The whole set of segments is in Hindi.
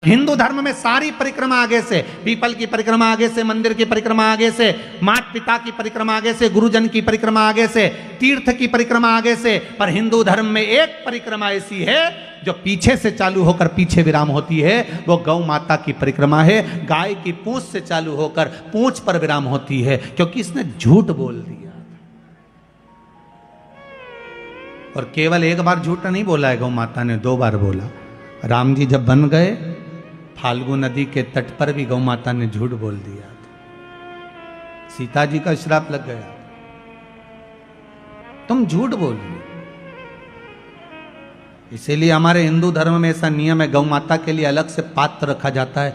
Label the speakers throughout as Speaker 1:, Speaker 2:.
Speaker 1: हिंदू धर्म में सारी परिक्रमा आगे से, पीपल की परिक्रमा आगे से, मंदिर की परिक्रमा आगे से, माता पिता की परिक्रमा आगे से, गुरुजन की परिक्रमा आगे से, तीर्थ की परिक्रमा आगे से, पर हिंदू धर्म में एक परिक्रमा ऐसी है जो पीछे से चालू होकर पीछे विराम होती है, वो गौ माता की परिक्रमा है। गाय की पूंछ से चालू होकर पूंछ पर विराम होती है, क्योंकि इसने झूठ बोल दिया। और केवल एक बार झूठ नहीं बोला है गौ माता ने, 2 बार बोला। राम जी जब बन गए, फाल्गु नदी के तट पर भी गौ माता ने झूठ बोल दिया था। सीता जी का श्राप लग गया, तुम झूठ बोल रहे। इसीलिए हमारे हिंदू धर्म में ऐसा नियम है, गौ माता के लिए अलग से पात्र रखा जाता है।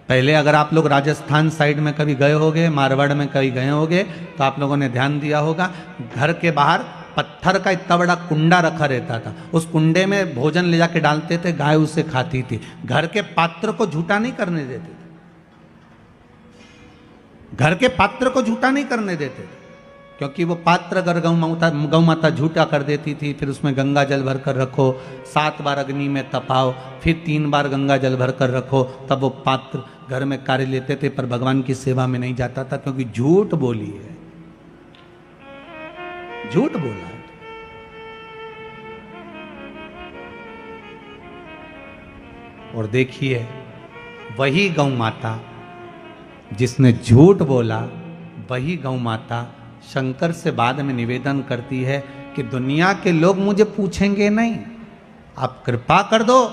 Speaker 1: पहले अगर आप लोग राजस्थान साइड में कभी गए होगे, मारवाड़ में कभी गए होगे, तो आप लोगों ने ध्यान दिया होगा, घर के बाहर पत्थर का इतना बड़ा कुंडा रखा रहता था। उस कुंडे में भोजन ले जाके डालते थे, गाय उसे खाती थी। घर के पात्र को झूठा नहीं करने देते थे, घर के पात्र को झूठा नहीं करने देते थे, क्योंकि वो पात्र अगर गौ माता झूठा कर देती थी, फिर उसमें गंगा जल भर कर रखो, 7 बार अग्नि में तपाओ, फिर 3 बार गंगा जल भर कर रखो, तब वो पात्र घर में कार्य लेते थे, पर भगवान की सेवा में नहीं जाता था, क्योंकि झूठ बोली है, झूठ बोला है। और देखिए, वही गौ माता जिसने झूठ बोला, वही गौ माता शंकर से बाद में निवेदन करती है कि दुनिया के लोग मुझे पूछेंगे नहीं, आप कृपा कर दो।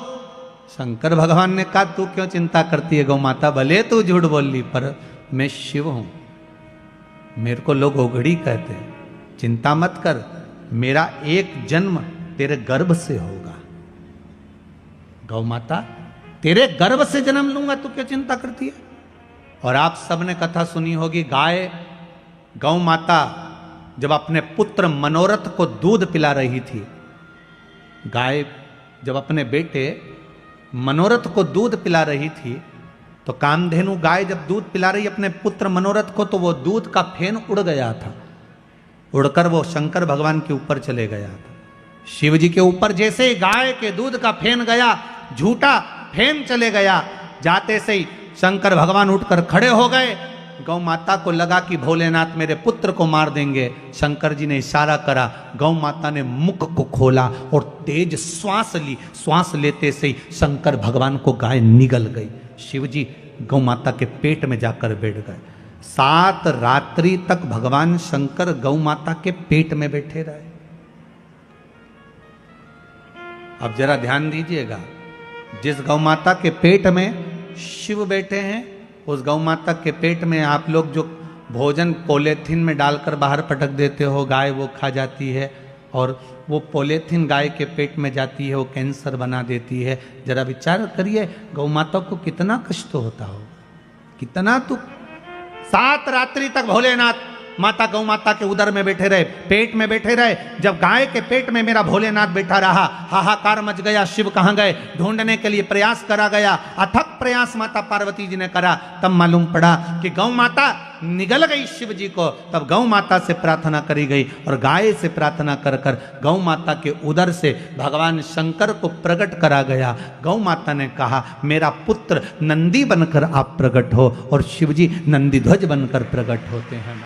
Speaker 1: शंकर भगवान ने कहा, तू क्यों चिंता करती है गौ माता, भले तू झूठ बोल ली, पर मैं शिव हूं, मेरे को लोग ओघड़ी कहते हैं, चिंता मत कर, मेरा एक जन्म तेरे गर्भ से होगा। गौ माता, तेरे गर्भ से जन्म लूंगा, तू क्या चिंता करती है। और आप सबने कथा सुनी होगी, गौ माता जब अपने पुत्र मनोरथ को दूध पिला रही थी, गाय जब अपने बेटे मनोरथ को दूध पिला रही थी, तो कामधेनु गाय जब दूध पिला रही अपने पुत्र मनोरथ को, तो वो दूध का फेन उड़ गया था, उड़कर वो शंकर भगवान के ऊपर चले गया था। शिव जी के ऊपर जैसे ही गाय के दूध का फेन गया, झूठा फेन चले गया, जाते से ही शंकर भगवान उठकर खड़े हो गए। गौ माता को लगा कि भोलेनाथ मेरे पुत्र को मार देंगे। शंकर जी ने इशारा करा, गौ माता ने मुख को खोला और तेज श्वास ली। श्वास लेते से ही शंकर भगवान को गाय निगल गई। शिव जी गौ माता के पेट में जाकर बैठ गए। 7 रात्रि तक भगवान शंकर गौ माता के पेट में बैठे रहे। अब जरा ध्यान दीजिएगा, जिस गौ माता के पेट में शिव बैठे हैं, उस गौ माता के पेट में आप लोग जो भोजन पॉलीथीन में डालकर बाहर पटक देते हो, गाय वो खा जाती है, और वो पॉलीथीन गाय के पेट में जाती है, वो कैंसर बना देती है। जरा विचार करिए, गौ माता को कितना कष्ट होता हो, कितना। तो 7 रात्रि तक भोलेनाथ माता गौ माता के उदर में बैठे रहे, पेट में बैठे रहे। जब गाय के पेट में मेरा भोलेनाथ बैठा रहा, हाहाकार मच गया, शिव कहाँ गए, ढूंढने के लिए प्रयास करा गया। अथक प्रयास माता पार्वती जी ने करा, तब मालूम पड़ा कि गौ माता निगल गई शिव जी को। तब गौ माता से प्रार्थना करी गई, और गाय से प्रार्थना कर कर गौ माता के उदर से भगवान शंकर को प्रकट करा गया। गौ माता ने कहा, मेरा पुत्र नंदी बनकर आप प्रकट हो, और शिव जी नंदीध्वज बनकर प्रकट होते हैं,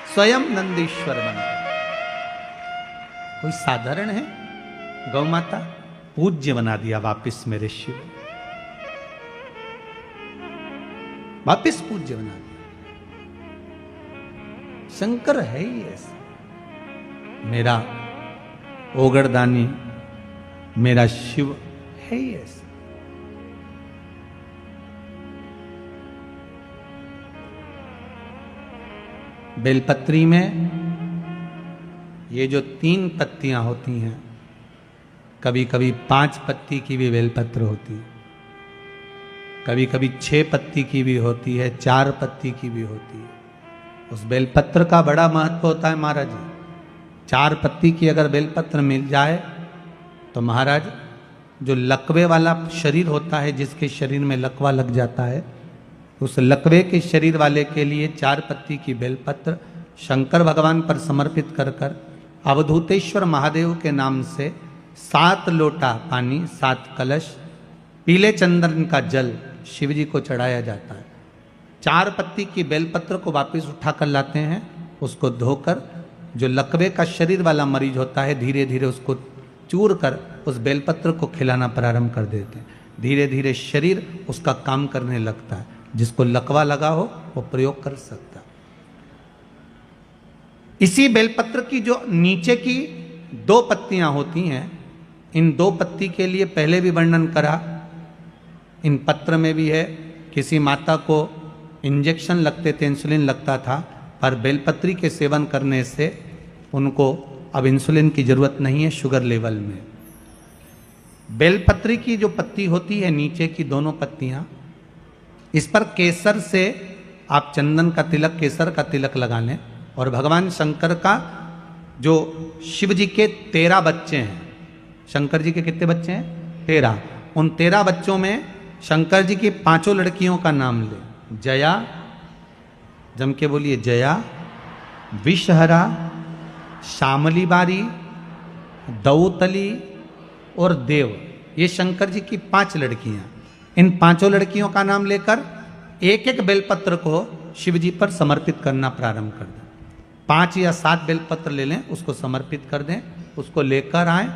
Speaker 1: स्वयं नंदीश्वर बनकर। कोई साधारण है, गौ माता पूज्य बना दिया वापिस मेरे शिव, वापिस पूज्य बना दिया। शंकर है ही ऐसा, मेरा ओगड़दानी, मेरा शिव है ही ऐसा। बेलपत्री में ये जो 3 पत्तियां होती हैं, कभी कभी 5 पत्ती की भी बेलपत्र होती है, कभी कभी 6 पत्ती की भी होती है, 4 पत्ती की भी होती है। उस बेलपत्र का बड़ा महत्व होता है महाराज जी। 4 पत्ती की अगर बेलपत्र मिल जाए तो महाराज, जो लकवे वाला शरीर होता है, जिसके शरीर में लकवा लग जाता है, उस लकवे के शरीर वाले के लिए 4 पत्ती की बेलपत्र शंकर भगवान पर समर्पित कर कर अवधूतेश्वर महादेव के नाम से 7 लोटा पानी, 7 कलश पीले चंदन का जल शिव जी को चढ़ाया जाता है। 4 पत्ती की बेलपत्र को वापस उठाकर लाते हैं, उसको धोकर जो लकवे का शरीर वाला मरीज होता है धीरे धीरे उसको चूर कर उस बेलपत्र को खिलाना प्रारंभ कर देते हैं। धीरे धीरे शरीर उसका काम करने लगता है। जिसको लकवा लगा हो वो प्रयोग कर सकता है। इसी बेलपत्र की जो नीचे की 2 पत्तियां होती हैं, इन 2 पत्ती के लिए पहले भी वर्णन करा, इन पत्र में भी है। किसी माता को इंजेक्शन लगते थे, इंसुलिन लगता था, पर बेलपत्री के सेवन करने से उनको अब इंसुलिन की जरूरत नहीं है शुगर लेवल में। बेलपत्री की जो पत्ती होती है नीचे की दोनों पत्तियां, इस पर केसर से आप चंदन का तिलक, केसर का तिलक लगा लें। और भगवान शंकर का जो शिव जी के 13 बच्चे हैं, शंकर जी के कितने बच्चे हैं? 13। उन 13 बच्चों में शंकर जी की 5 लड़कियों का नाम ले। जया, जम के बोलिए, जया, विषहरा, श्यामली बारी, दौतली और देव। ये शंकर जी की 5 लड़कियां। इन 5 लड़कियों का नाम लेकर एक एक बेलपत्र को शिव जी पर समर्पित करना प्रारंभ कर दें। 5 या 7 बेलपत्र ले लें, उसको समर्पित कर दें, उसको लेकर आए।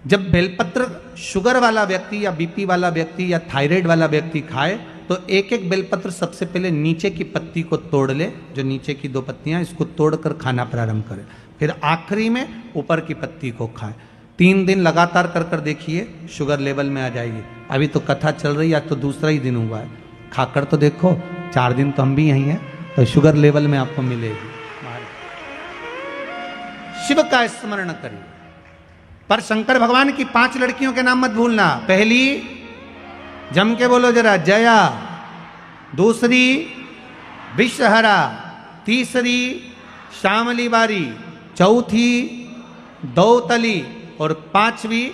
Speaker 1: जब बेलपत्र शुगर वाला व्यक्ति या बीपी वाला व्यक्ति या थायराइड वाला व्यक्ति खाए तो एक एक बेलपत्र सबसे पहले नीचे की पत्ती को तोड़ ले, जो नीचे की 2 पत्तियां, इसको तोड़कर खाना प्रारंभ करे। फिर आखिरी में ऊपर की पत्ती को खाए। 3 दिन लगातार कर कर देखिए, शुगर लेवल में आ जाएगी। अभी तो कथा चल रही है, आज तो दूसरा ही दिन हुआ है, खाकर तो देखो, 4 दिन तो हम भी यहीं हैं, तो शुगर लेवल में आपको मिलेगी। शिव का स्मरण करिए। पर शंकर भगवान की 5 लड़कियों के नाम मत भूलना। पहली, जम के बोलो जरा, जया। दूसरी, विषहरा। तीसरी, श्यामली बारी। चौथी, दौतली। और 5वीं,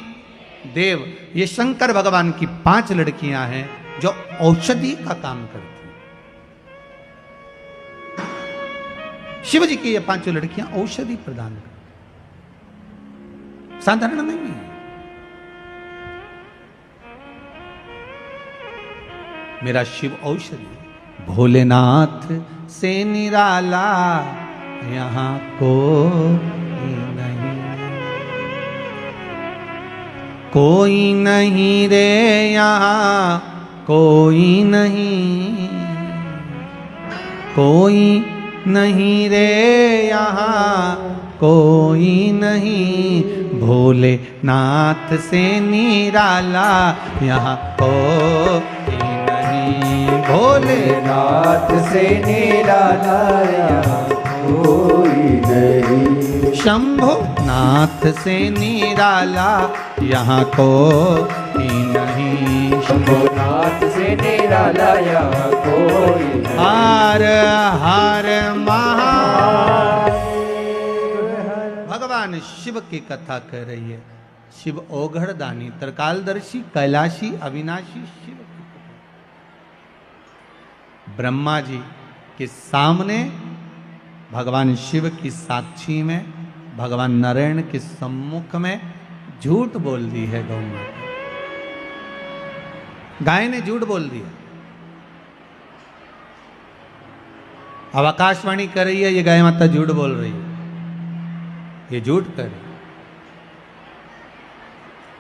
Speaker 1: देव। ये शंकर भगवान की 5 लड़कियां हैं जो औषधि का काम करती हैं। शिव जी की ये 5 लड़कियां औषधि प्रदान करती, साधारण नहीं है। मेरा शिव औषधि, भोलेनाथ से निराला यहां कोई नहीं, कोई नहीं रे यहां कोई नहीं, कोई नहीं रे यहां कोई नहीं, भोलेनाथ से निराला यहाँ कोई नहीं, भोलेनाथ से निराला यहाँ कोई नहीं, शंभुनाथ से निराला यहाँ कोई नहीं, शंभुनाथ से निराला यहाँ कोई नहीं, हर हर महादेव। भगवान शिव की कथा कह रही है। शिव ओघड़ दानी, त्रिकालदर्शी, कैलाशी, अविनाशी शिव। ब्रह्मा जी के सामने, भगवान शिव की साक्षी में, भगवान नारायण के सम्मुख में झूठ बोल दी है गौ माता। गाय ने झूठ बोल दिया। अब आकाशवाणी कर रही है, ये गाय माता झूठ बोल रही है, ये झूठ कर रही।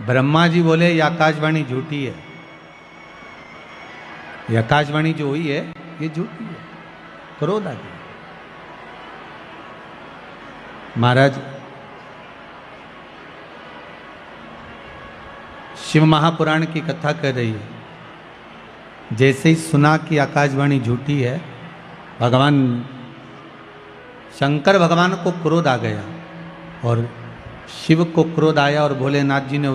Speaker 1: ब्रह्मा जी बोले ये आकाशवाणी झूठी है, ये आकाशवाणी जो हुई है ये झूठी है। क्रोध आ गया। महाराज शिव महापुराण की कथा कर रही है। जैसे ही सुना कि आकाशवाणी झूठी है, भगवान शंकर भगवान को क्रोध आ गया और शिव को क्रोध आया और भोलेनाथ जी ने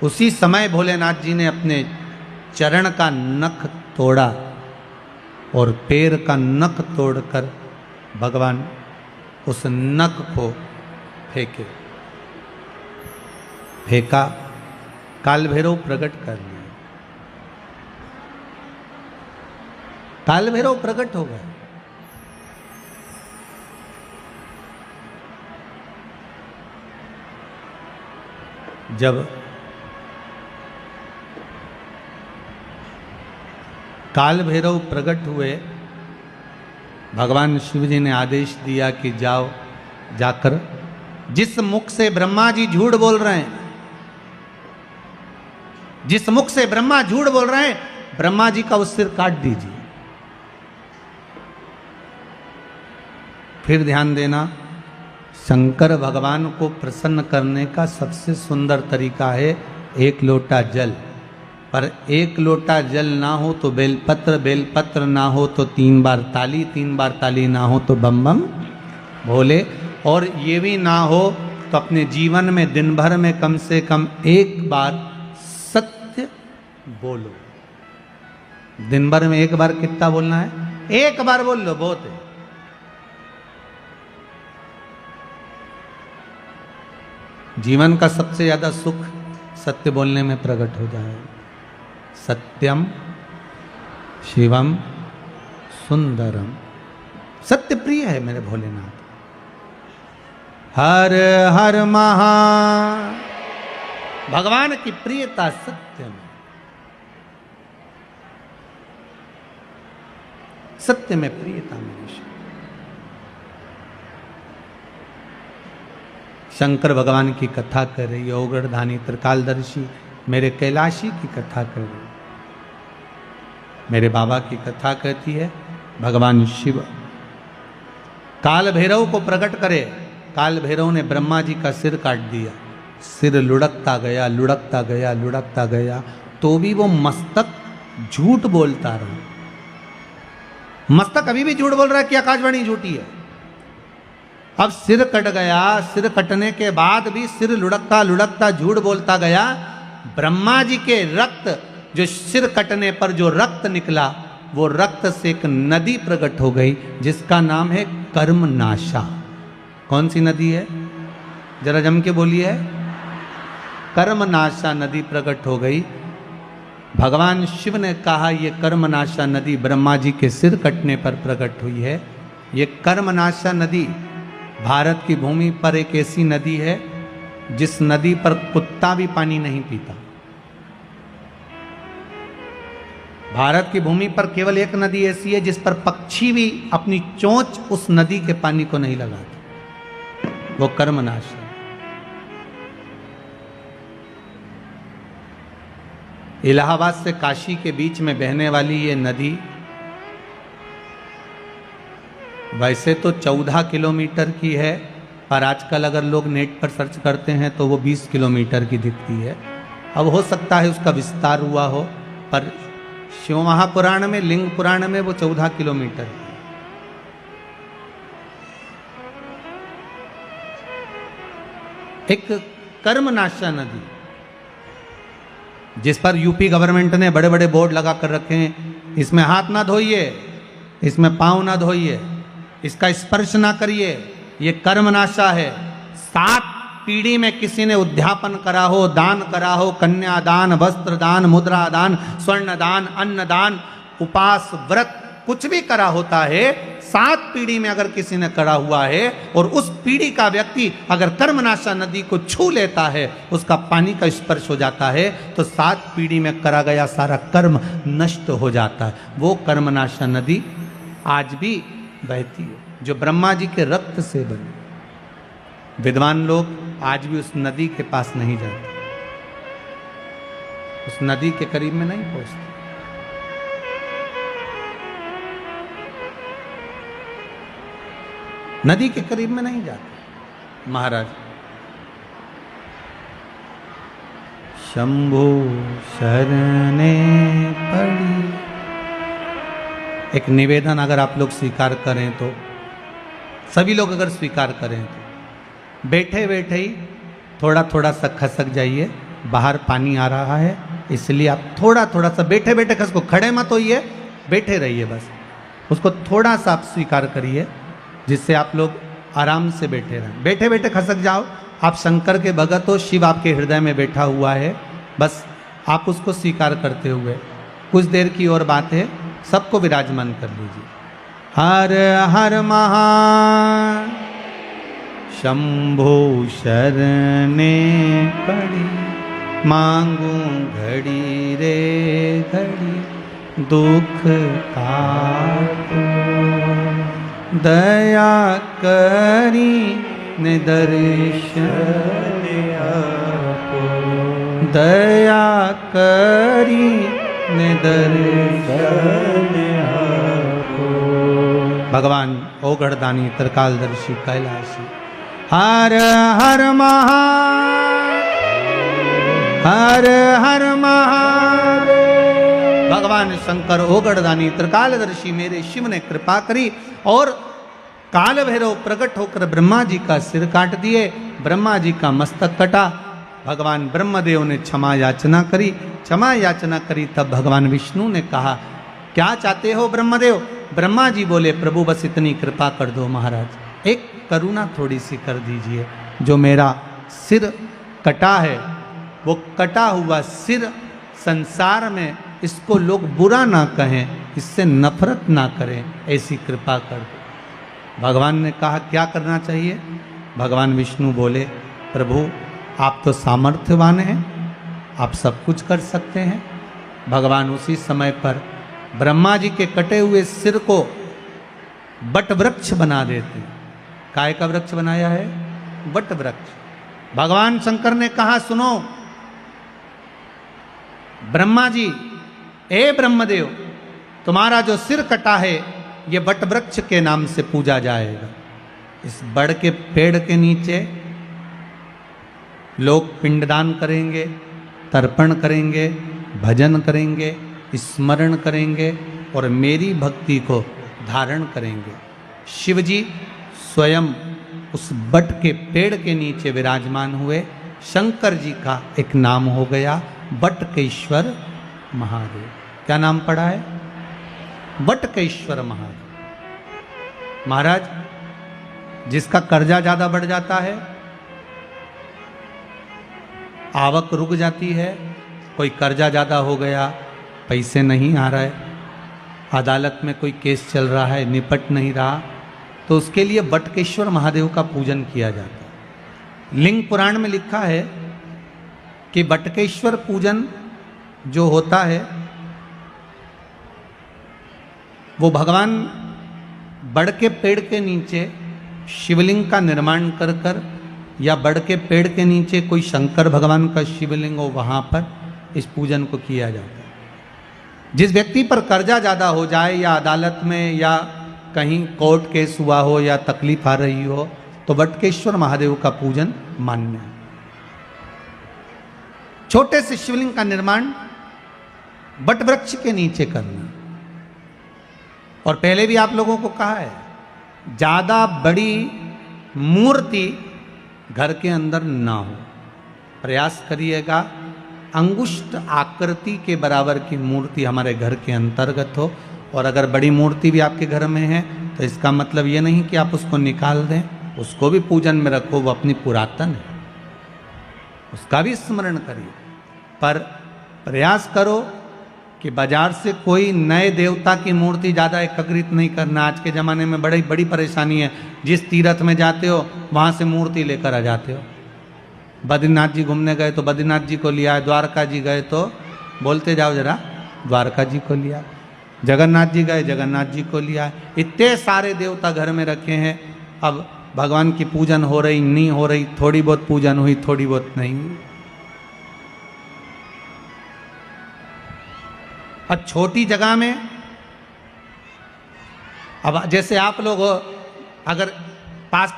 Speaker 1: उसी समय भोलेनाथ जी ने अपने चरण का नख तोड़ा और पैर का नख तोड़कर भगवान उस नख को फेंका। काल भैरव प्रकट कर लिया। काल भैरव प्रकट हो गए। जब काल भैरव प्रकट हुए, भगवान शिव जी ने आदेश दिया कि जाओ, जाकर जिस मुख से ब्रह्मा जी झूठ बोल रहे हैं, जिस मुख से ब्रह्मा झूठ बोल रहे हैं, ब्रह्मा जी का वो सिर काट दीजिए। फिर ध्यान देना, शंकर भगवान को प्रसन्न करने का सबसे सुंदर तरीका है एक लोटा जल। पर एक लोटा जल ना हो तो बेलपत्र, बेलपत्र ना हो तो 3 बार ताली, 3 बार ताली ना हो तो बम बम भोले, और ये भी ना हो तो अपने जीवन में दिन भर में कम से कम एक बार सत्य बोलो। दिन भर में एक बार कितना बोलना है? एक बार बोल लो, बहुत है। जीवन का सबसे ज्यादा सुख सत्य बोलने में प्रकट हो जाए। सत्यम शिवम सुंदरम, सत्य प्रिय है मेरे भोलेनाथ। हर हर महा, भगवान की प्रियता सत्य में, सत्य में प्रियता मेरी। शंकर भगवान की कथा कर रही है, ओगरधानी त्रिकालदर्शी मेरे कैलाशी की कथा कर रही है, मेरे बाबा की कथा कहती है। भगवान शिव काल भैरव को प्रकट करे, काल भैरव ने ब्रह्मा जी का सिर काट दिया। सिर लुढ़कता गया, लुढ़कता गया, लुढ़कता गया, तो भी वो मस्तक झूठ बोलता रहा। मस्तक अभी भी झूठ बोल रहा है कि आकाशवाणी झूठी है। अब सिर कट गया, सिर कटने के बाद भी सिर लुढ़कता लुढ़कता झूठ बोलता गया। ब्रह्मा जी के रक्त, जो सिर कटने पर जो रक्त निकला, वो रक्त से एक नदी प्रकट हो गई जिसका नाम है कर्मनाशा। कौन सी नदी है? जरा जम के बोलिए। कर्मनाशा नदी प्रकट हो गई। भगवान शिव ने कहा ये कर्मनाशा नदी ब्रह्मा जी के सिर कटने पर प्रकट हुई है। ये कर्मनाशा नदी भारत की भूमि पर एक ऐसी नदी है जिस नदी पर कुत्ता भी पानी नहीं पीता। भारत की भूमि पर केवल एक नदी ऐसी है जिस पर पक्षी भी अपनी चोंच उस नदी के पानी को नहीं लगाते, वो कर्मनाशा। इलाहाबाद से काशी के बीच में बहने वाली ये नदी वैसे तो 14 किलोमीटर की है, पर आजकल अगर लोग नेट पर सर्च करते हैं तो वो 20 किलोमीटर की दिखती है। अब हो सकता है उसका विस्तार हुआ हो, पर शिव महापुराण में, लिंग पुराण में वो 14 किलोमीटर है। एक कर्मनाशा नदी जिस पर यूपी गवर्नमेंट ने बड़े बड़े बोर्ड लगा कर रखे हैं, इसमें हाथ ना धोइए, इसमें पांव ना धोइए, इसका स्पर्श ना करिए, ये कर्मनाशा है। 7 पीढ़ी में किसी ने उद्यापन करा हो, दान करा हो, कन्यादान, वस्त्र दान, मुद्रा दान, स्वर्ण दान, अन्न दान, उपास, व्रत, कुछ भी करा होता है, 7 पीढ़ी में अगर किसी ने करा हुआ है और उस पीढ़ी का व्यक्ति अगर कर्मनाशा नदी को छू लेता है, उसका पानी का स्पर्श हो जाता है, तो 7 पीढ़ी में करा गया सारा कर्म नष्ट हो जाता है। वो कर्मनाशा नदी आज भी बहती है, जो ब्रह्मा जी के रक्त से बनी। विद्वान लोग आज भी उस नदी के पास नहीं जाते, उस नदी के करीब में नहीं पहुंचते। नदी के करीब में नहीं जाते। महाराज शंभु शरणे पड़ी, एक निवेदन अगर आप लोग स्वीकार करें तो, सभी लोग अगर स्वीकार करें तो बैठे बैठे ही थोड़ा थोड़ा सा खसक जाइए। बाहर पानी आ रहा है, इसलिए आप थोड़ा थोड़ा सा बैठे बैठे खसको, खड़े मत होइए, बैठे रहिए, बस उसको थोड़ा सा आप स्वीकार करिए, जिससे आप लोग आराम से बैठे रहें। बैठे बैठे खसक जाओ, आप शंकर के भगत हो, शिव आपके हृदय में बैठा हुआ है, बस आप उसको स्वीकार करते हुए कुछ देर की और बात है, सबको विराजमान कर लीजिए। हर हर महा शंभो शरणे पड़ी। मांगू घड़ी रे घड़ी दुख काटो, दया करी ने दर्शन आपो, दया करी ने दर्शन आपो। भगवान ओगढ़दानी त्रिकालदर्शी कैलाशी हर हर हर हर महादेव। भगवान शंकर ओगढ़दानी त्रिकालदर्शी मेरे शिव ने कृपा करी और काल भैरव प्रकट होकर ब्रह्मा जी का सिर काट दिए, ब्रह्मा जी का मस्तक कटा। भगवान ब्रह्मदेव ने क्षमा याचना करी, क्षमा याचना करी तब भगवान विष्णु ने कहा क्या चाहते हो ब्रह्मदेव? ब्रह्मा जी बोले प्रभु बस इतनी कृपा कर दो महाराज, एक करुणा थोड़ी सी कर दीजिए, जो मेरा सिर कटा है वो कटा हुआ सिर संसार में इसको लोग बुरा ना कहें, इससे नफरत ना करें, ऐसी कृपा कर दो। भगवान ने कहा क्या करना चाहिए? भगवान विष्णु बोले प्रभु आप तो सामर्थ्यवान हैं, आप सब कुछ कर सकते हैं। भगवान उसी समय पर ब्रह्मा जी के कटे हुए सिर को बट वृक्ष बना देते। काय का वृक्ष बनाया है? बट वृक्ष। भगवान शंकर ने कहा सुनो ब्रह्मा जी, ए ब्रह्मदेव, तुम्हारा जो सिर कटा है ये बट वृक्ष के नाम से पूजा जाएगा। इस बड़ के पेड़ के नीचे लोग पिंडदान करेंगे, तर्पण करेंगे, भजन करेंगे, स्मरण करेंगे और मेरी भक्ति को धारण करेंगे। शिवजी स्वयं उस बट के पेड़ के नीचे विराजमान हुए। शंकर जी का एक नाम हो गया बटकेश्वर महादेव। क्या नाम पड़ा है? बटकेश्वर महादेव। महाराज जिसका कर्जा ज्यादा बढ़ जाता है, आवक रुक जाती है, कोई कर्जा ज्यादा हो गया, पैसे नहीं आ रहे, अदालत में कोई केस चल रहा है, निपट नहीं रहा, तो उसके लिए बटकेश्वर महादेव का पूजन किया जाता है। लिंग पुराण में लिखा है कि बटकेश्वर पूजन जो होता है वो भगवान बड़ के पेड़ के नीचे शिवलिंग का निर्माण कर कर या बड़ के पेड़ के नीचे कोई शंकर भगवान का शिवलिंग हो, वहाँ पर इस पूजन को किया जाता है। जिस व्यक्ति पर कर्जा ज़्यादा हो जाए या अदालत में या कहीं कोर्ट केस हुआ हो या तकलीफ आ रही हो, तो बटकेश्वर महादेव का पूजन मान्य है। छोटे से शिवलिंग का निर्माण बट वृक्ष के नीचे करना। और पहले भी आप लोगों को कहा है ज्यादा बड़ी मूर्ति घर के अंदर ना हो, प्रयास करिएगा अंगुष्ठ आकृति के बराबर की मूर्ति हमारे घर के अंतर्गत हो। और अगर बड़ी मूर्ति भी आपके घर में है तो इसका मतलब ये नहीं कि आप उसको निकाल दें, उसको भी पूजन में रखो, वो अपनी पुरातन है, उसका भी स्मरण करिए। पर प्रयास करो कि बाजार से कोई नए देवता की मूर्ति ज़्यादा एकत्रित नहीं करना। आज के ज़माने में बड़ी बड़ी परेशानी है। जिस तीर्थ में जाते हो वहाँ से मूर्ति लेकर आ जाते हो। बद्रीनाथ जी घूमने गए तो बद्रीनाथ जी को लिया, द्वारका जी गए तो बोलते जाओ जरा द्वारका जी को लिया, जगन्नाथ जी गए जगन्नाथ जी को लिया। इतने सारे देवता घर में रखे हैं। अब भगवान की पूजन हो रही नहीं हो रही, थोड़ी बहुत पूजन हुई, थोड़ी बहुत नहीं हुई। अब छोटी जगह में, अब जैसे आप लोग अगर पास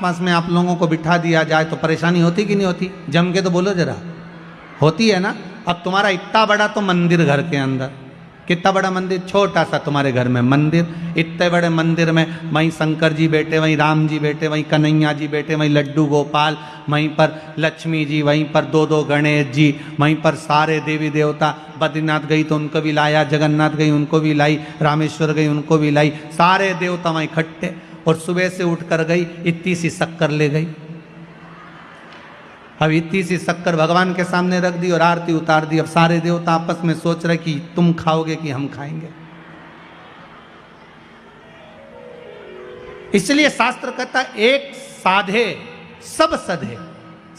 Speaker 1: पास में आप लोगों को बिठा दिया जाए तो परेशानी होती कि नहीं होती? जम के तो बोलो जरा, होती है ना। अब तुम्हारा इतना बड़ा तो मंदिर घर के अंदर, कितना बड़ा मंदिर, छोटा सा तुम्हारे घर में मंदिर, इतने बड़े मंदिर में वहीं शंकर जी बैठे, वहीं राम जी बैठे, वहीं कन्हैया जी बैठे, वहीं लड्डू गोपाल, वहीं पर लक्ष्मी जी, वहीं पर दो गणेश जी, वहीं पर सारे देवी देवता। बद्रीनाथ गई तो उनको भी लाया, जगन्नाथ गई उनको भी लाई, रामेश्वर गई उनको भी लाई, सारे देवता वहीं इकट्ठे। और सुबह से उठ कर गई, इतनी सी शक्कर ले गई। अब इतनी सी शक्कर भगवान के सामने रख दी और आरती उतार दी। अब सारे देवता आपस में सोच रहे कि तुम खाओगे कि हम खाएंगे। इसलिए शास्त्र कहता एक साधे सब सधे,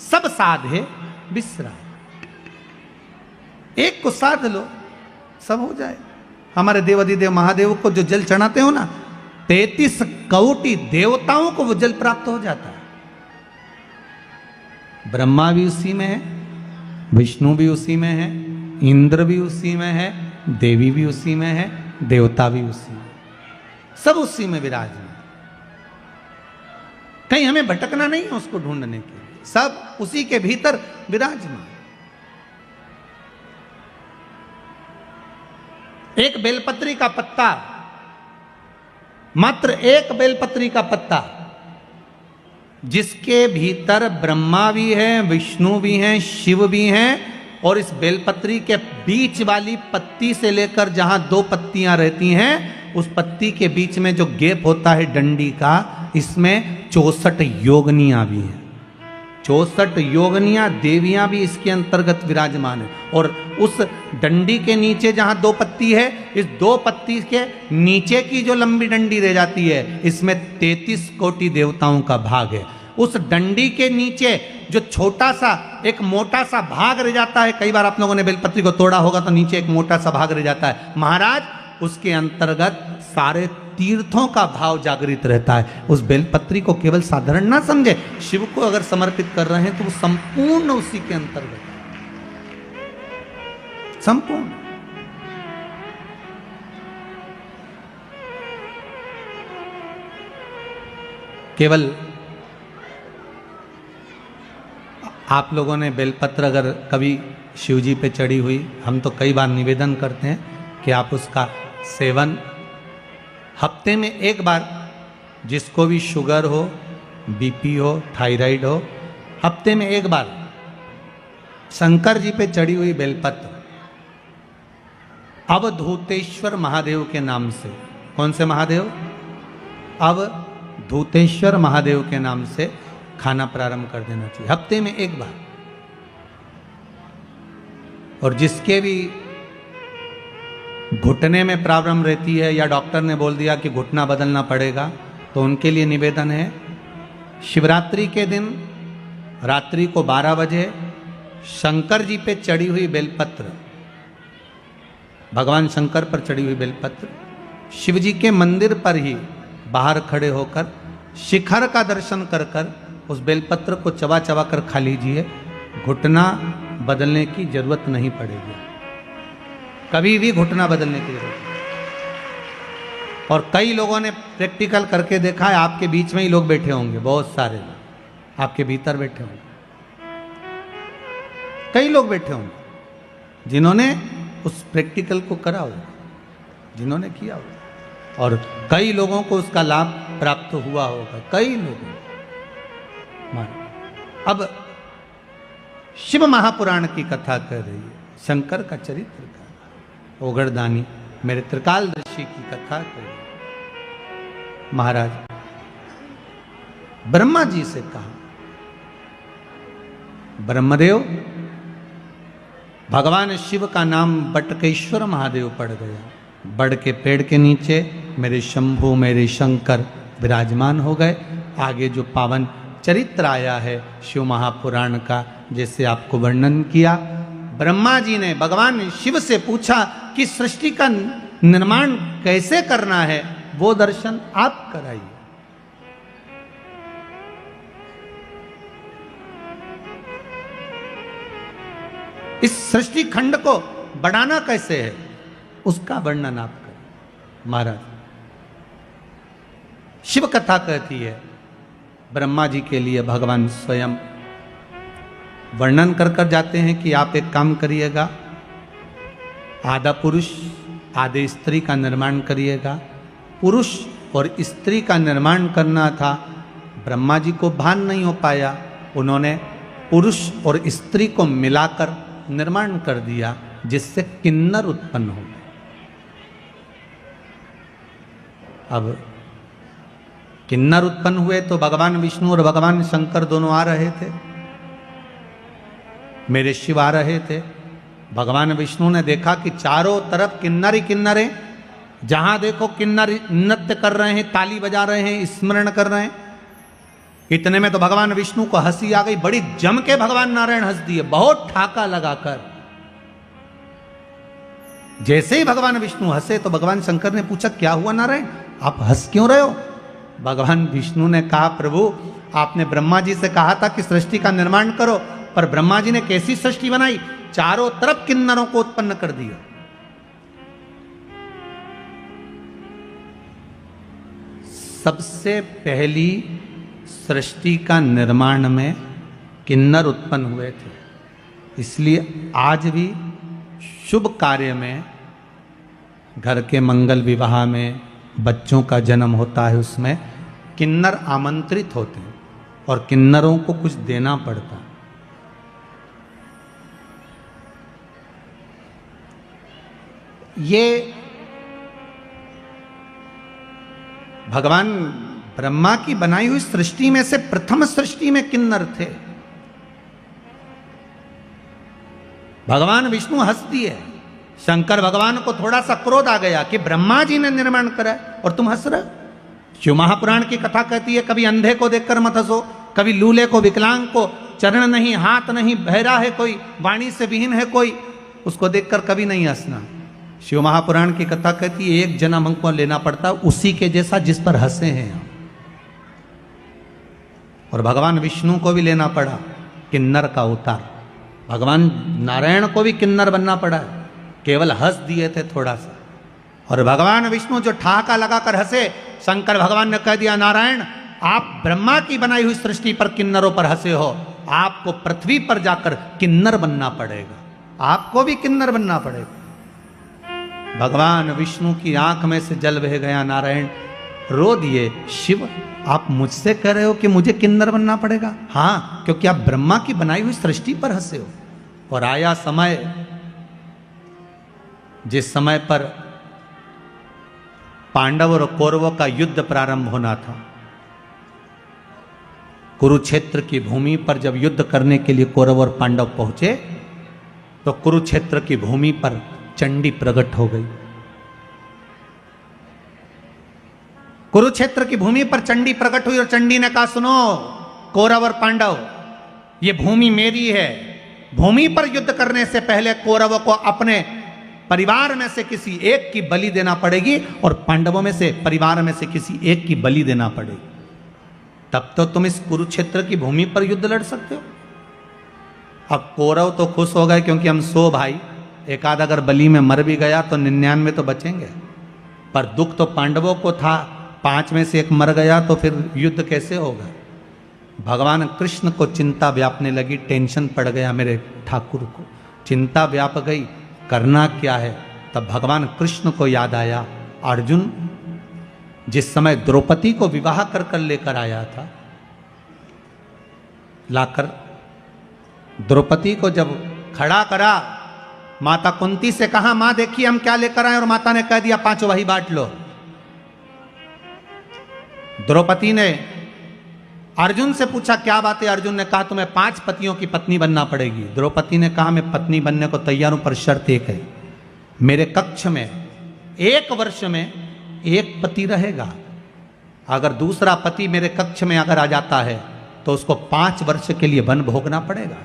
Speaker 1: सब साधे बिसरा। एक को साध लो, सब हो जाए। हमारे देवाधिदेव महादेव को जो जल चढ़ाते हो ना, 33 कोटि देवताओं को वो जल प्राप्त हो जाता है। ब्रह्मा भी उसी में है, विष्णु भी उसी में है, इंद्र भी उसी में है, देवी भी उसी में है, देवता भी उसी में, सब उसी में विराजमान। कहीं हमें भटकना नहीं है उसको ढूंढने के लिए, सब उसी के भीतर विराजमान। एक बेलपत्री का पत्ता, मात्र एक बेलपत्री का पत्ता, जिसके भीतर ब्रह्मा भी है, विष्णु भी हैं, शिव भी हैं, और इस बेलपत्री के बीच वाली पत्ती से लेकर जहां 2 पत्तियां रहती हैं, उस पत्ती के बीच में जो गैप होता है डंडी का, इसमें 64 योगनियां भी हैं। 64 योगनियां देवियां भी इसके अंतर्गत विराजमान है। और उस डंडी के नीचे जहां 2 पत्ती है, इस 2 पत्ती के नीचे की जो लंबी डंडी रह जाती है, इसमें 33 कोटि देवताओं का भाग है। उस डंडी के नीचे जो छोटा सा एक मोटा सा भाग रह जाता है, कई बार आप लोगों ने बेलपत्री को तोड़ा होगा तो नीचे एक मोटा सा भाग रह जाता है, महाराज उसके अंतर्गत सारे तीर्थों का भाव जागृत रहता है। उस बेलपत्री को केवल साधारण ना समझे, शिव को अगर समर्पित कर रहे हैं तो वो संपूर्ण उसी के अंतर्गत, संपूर्ण। केवल आप लोगों ने बेलपत्र अगर कभी शिवजी पे चढ़ी हुई, हम तो कई बार निवेदन करते हैं कि आप उसका सेवन हफ्ते में एक बार, जिसको भी शुगर हो, बीपी हो, थायराइड हो, हफ्ते में एक बार शंकर जी पे चढ़ी हुई बेलपत्र अवधूतेश्वर महादेव के नाम से, कौन से महादेव? अवधूतेश्वर महादेव के नाम से खाना प्रारंभ कर देना चाहिए, हफ्ते में एक बार। और जिसके भी घुटने में प्रॉब्लम रहती है या डॉक्टर ने बोल दिया कि घुटना बदलना पड़ेगा, तो उनके लिए निवेदन है, शिवरात्रि के दिन रात्रि को 12 बजे शंकर जी पे चढ़ी हुई बेलपत्र, भगवान शंकर पर चढ़ी हुई बेलपत्र, शिव जी के मंदिर पर ही बाहर खड़े होकर शिखर का दर्शन कर कर उस बेलपत्र को चबा चबा कर खा लीजिए, घुटना बदलने की जरूरत नहीं पड़ेगी, कभी भी घुटना बदलने की जरूरत नहीं। और कई लोगों ने प्रैक्टिकल करके देखा है, आपके बीच में ही लोग बैठे होंगे, बहुत सारे लोग आपके भीतर बैठे होंगे, कई लोग बैठे होंगे जिन्होंने उस प्रैक्टिकल को करा होगा, जिन्होंने किया होगा, और कई लोगों को उसका लाभ प्राप्त हुआ होगा, कई लोगों। अब शिव महापुराण की कथा कर रही है, शंकर का चरित्र का, ओगरदानी मेरे त्रिकालदर्शी की कथा कर रही है। महाराज ब्रह्मा जी से कहा, ब्रह्मदेव, भगवान शिव का नाम बटकेश्वर महादेव पड़ गया, बड़ के पेड़ के नीचे मेरे शंभु मेरे शंकर विराजमान हो गए। आगे जो पावन चरित्र आया है शिव महापुराण का, जैसे आपको वर्णन किया, ब्रह्मा जी ने भगवान शिव से पूछा कि सृष्टि का निर्माण कैसे करना है, वो दर्शन आप कराइए। इस सृष्टि खंड को बढ़ाना कैसे है, उसका वर्णन आप करें। महाराज शिव कथा कहती है, ब्रह्मा जी के लिए भगवान स्वयं वर्णन कर कर जाते हैं कि आप एक काम करिएगा, आधा पुरुष आधे स्त्री का निर्माण करिएगा। पुरुष और स्त्री का निर्माण करना था, ब्रह्मा जी को भान नहीं हो पाया, उन्होंने पुरुष और स्त्री को मिलाकर निर्माण कर दिया, जिससे किन्नर उत्पन्न हो गए। अब किन्नर उत्पन्न हुए तो भगवान विष्णु और भगवान शंकर दोनों आ रहे थे, मेरे शिव आ रहे थे। भगवान विष्णु ने देखा कि चारों तरफ किन्नर ही किन्नर हैं, जहां देखो किन्नर नृत्य कर रहे हैं, ताली बजा रहे हैं, स्मरण कर रहे हैं। इतने में तो भगवान विष्णु को हंसी आ गई, बड़ी जम के भगवान नारायण हंस दिए, बहुत ठाका लगाकर। जैसे ही भगवान विष्णु हंसे तो भगवान शंकर ने पूछा, क्या हुआ नारायण, आप हंस क्यों रहे हो? भगवान विष्णु ने कहा, प्रभु आपने ब्रह्मा जी से कहा था कि सृष्टि का निर्माण करो, पर ब्रह्मा जी ने कैसी सृष्टि बनाई, चारों तरफ किन्नरों को उत्पन्न कर दिया। सबसे पहली सृष्टि का निर्माण में किन्नर उत्पन्न हुए थे। इसलिए आज भी शुभ कार्य में, घर के मंगल विवाह में, बच्चों का जन्म होता है, उसमें किन्नर आमंत्रित होते हैं और किन्नरों को कुछ देना पड़ता है। ये भगवान ब्रह्मा की बनाई हुई सृष्टि में से प्रथम सृष्टि में किन्नर थे। भगवान विष्णु हंस दिए, शंकर भगवान को थोड़ा सा क्रोध आ गया कि ब्रह्मा जी ने निर्माण करा और तुम हंस रहे। शिव महापुराण की कथा कहती है, कभी अंधे को देखकर मत हंसो, कभी लूले को, विकलांग को, चरण नहीं, हाथ नहीं, बहरा है कोई, वाणी से विहीन है कोई, उसको देखकर कभी नहीं हंसना। शिव महापुराण की कथा कहती है, एक जन्म हमको लेना पड़ता उसी के जैसा जिस पर हंसे हैं हम। और भगवान विष्णु को भी लेना पड़ा किन्नर का अवतार, भगवान नारायण को भी किन्नर बनना पड़ा है, केवल हंस दिए थे थोड़ा सा। और भगवान विष्णु जो ठहाका लगाकर हंसे, शंकर भगवान ने कह दिया, नारायण आप ब्रह्मा की बनाई हुई सृष्टि पर किन्नरों पर हंसे हो, आपको पृथ्वी पर जाकर किन्नर बनना पड़ेगा, आपको भी किन्नर बनना पड़ेगा। भगवान विष्णु की आंख में से जल बह गया, नारायण रो दिए, शिव आप मुझसे कह रहे हो कि मुझे किन्नर बनना पड़ेगा? हाँ, क्योंकि आप ब्रह्मा की बनाई हुई सृष्टि पर हंसे हो। और आया समय, जिस समय पर पांडव और कौरवों का युद्ध प्रारंभ होना था, कुरुक्षेत्र की भूमि पर जब युद्ध करने के लिए कौरव और पांडव पहुंचे, तो कुरुक्षेत्र की भूमि पर चंडी प्रकट हो गई। कुरुक्षेत्र की भूमि पर चंडी प्रकट हुई और चंडी ने कहा, सुनो कौरव और पांडव, ये भूमि मेरी है, भूमि पर युद्ध करने से पहले कौरवों को अपने परिवार में से किसी एक की बलि देना पड़ेगी और पांडवों में से परिवार में से किसी एक की बलि देना पड़ेगी, तब तो तुम इस कुरुक्षेत्र की भूमि पर युद्ध लड़ सकते हो। अब कौरव तो खुश हो गए, क्योंकि हम 100 भाई, एक आध अगर बलि में मर भी गया तो 99 तो बचेंगे, पर दुख तो पांडवों को था, 5 में से एक मर गया तो फिर युद्ध कैसे होगा। भगवान कृष्ण को चिंता व्यापने लगी, टेंशन पड़ गया मेरे ठाकुर को, चिंता व्याप गई, करना क्या है। तब भगवान कृष्ण को याद आया, अर्जुन जिस समय द्रौपदी को विवाह कर कर लेकर आया था, लाकर द्रौपदी को जब खड़ा करा, माता कुंती से कहा, मां देखिए हम क्या लेकर आए, और माता ने कह दिया 5 वही बांट लो। द्रौपदी ने अर्जुन से पूछा, क्या बात है? अर्जुन ने कहा, तुम्हें 5 पतियों की पत्नी बनना पड़ेगी। द्रौपदी ने कहा, मैं पत्नी बनने को तैयार हूं, पर शर्त एक है, मेरे कक्ष में 1 वर्ष में 1 पति रहेगा। अगर दूसरा पति मेरे कक्ष में अगर आ जाता है तो उसको 5 वर्ष के लिए वन भोगना पड़ेगा।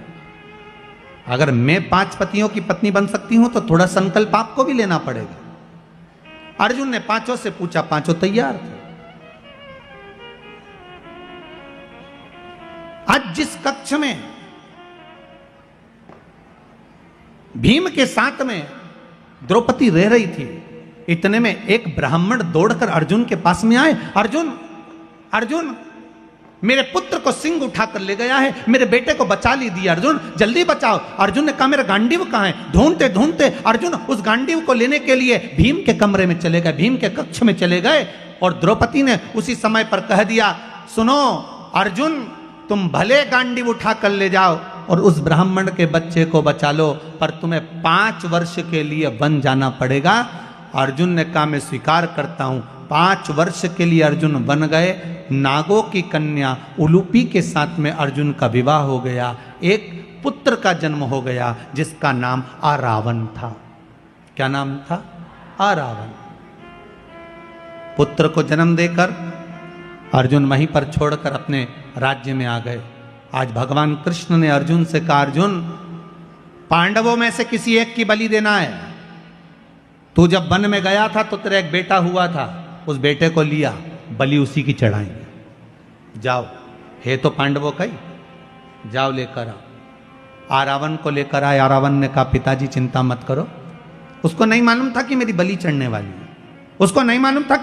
Speaker 1: अगर मैं 5 पतियों की पत्नी बन सकती हूं तो थोड़ा संकल्प आपको भी लेना पड़ेगा। अर्जुन ने 5 से पूछा, 5 तैयार थे। आज जिस कक्ष में भीम के साथ में द्रौपदी रह रही थी, इतने में एक ब्राह्मण दौड़कर अर्जुन के पास में आए, अर्जुन अर्जुन मेरे पुत्र को सिंह उठाकर ले गया है, मेरे बेटे को बचा लीजिए अर्जुन, जल्दी बचाओ। अर्जुन ने कहा, मेरा गांडीव कहां है? ढूंढते ढूंढते अर्जुन उस गांडीव को लेने के लिए भीम के कमरे में चले गए, भीम के कक्ष में चले गए। और द्रौपदी ने उसी समय पर कह दिया, सुनो अर्जुन, तुम भले गांडीव उठा कर ले जाओ और उस ब्राह्मण के बच्चे को बचा लो, पर तुम्हें 5 वर्ष के लिए वन जाना पड़ेगा। अर्जुन ने कहा, मैं स्वीकार करता हूं। 5 वर्ष के लिए अर्जुन वन गए। नागों की कन्या उलूपी के साथ में अर्जुन का विवाह हो गया, एक पुत्र का जन्म हो गया जिसका नाम आरावन था। क्या नाम था? आरावन। पुत्र को जन्म देकर अर्जुन वहीं पर छोड़कर अपने राज्य में आ गए। आज भगवान कृष्ण ने अर्जुन से कहा, अर्जुन पांडवों में से किसी एक की बलि देना है। तू जब वन में गया था तो तेरा एक बेटा हुआ था, उस बेटे को लिया, बलि उसी की चढ़ाएंगे। जाओ, है तो पांडवों का ही, जाओ लेकर आओ। आरावन को लेकर आए। आरावन ने कहा पिताजी चिंता मत करो। उसको नहीं मालूम था कि मेरी बलि चढ़ने वाली है, उसको नहीं मालूम था